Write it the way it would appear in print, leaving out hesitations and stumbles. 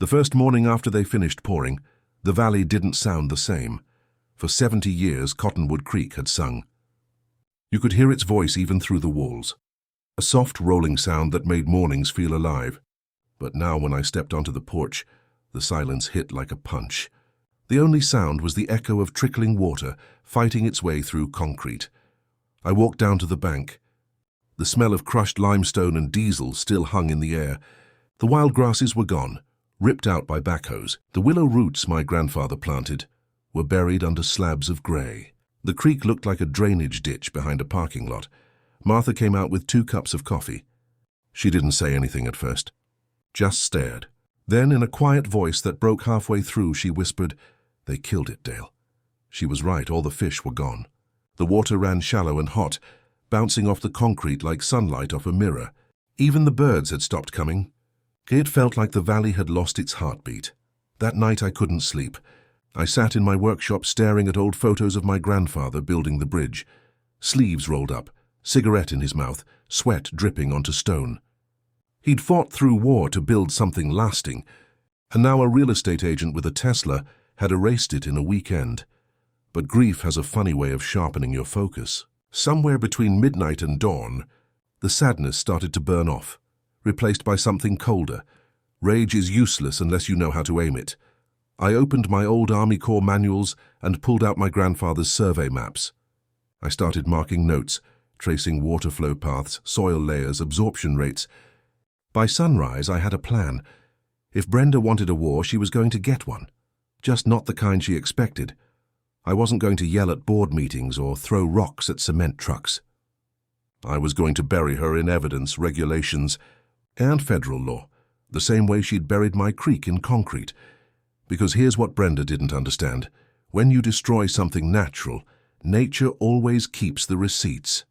The first morning after they finished pouring, the valley didn't sound the same. For 70 years, Cottonwood Creek had sung. You could hear its voice even through the walls. A soft rolling sound that made mornings feel alive. But now when I stepped onto the porch, the silence hit like a punch. The only sound was the echo of trickling water fighting its way through concrete. I walked down to the bank. The smell of crushed limestone and diesel still hung in the air. The wild grasses were gone, ripped out by backhoes. The willow roots my grandfather planted were buried under slabs of grey. The creek looked like a drainage ditch behind a parking lot. Martha came out with 2 cups of coffee. She didn't say anything at first, just stared. Then, in a quiet voice that broke halfway through, she whispered, "They killed it, Dale." She was right, all the fish were gone. The water ran shallow and hot, bouncing off the concrete like sunlight off a mirror. Even the birds had stopped coming. It felt like the valley had lost its heartbeat. That night I couldn't sleep. I sat in my workshop staring at old photos of my grandfather building the bridge. Sleeves rolled up, cigarette in his mouth, sweat dripping onto stone. He'd fought through war to build something lasting, and now a real estate agent with a Tesla had erased it in a weekend. But grief has a funny way of sharpening your focus. Somewhere between midnight and dawn, the sadness started to burn off, replaced by something colder. Rage is useless unless you know how to aim it. I opened my old Army Corps manuals and pulled out my grandfather's survey maps. I started marking notes, tracing water flow paths, soil layers, absorption rates. By sunrise, I had a plan. If Brenda wanted a war, she was going to get one. Just not the kind she expected. I wasn't going to yell at board meetings or throw rocks at cement trucks. I was going to bury her in evidence, regulations, and federal law, the same way she'd buried my creek in concrete. Because here's what Brenda didn't understand. When you destroy something natural, nature always keeps the receipts.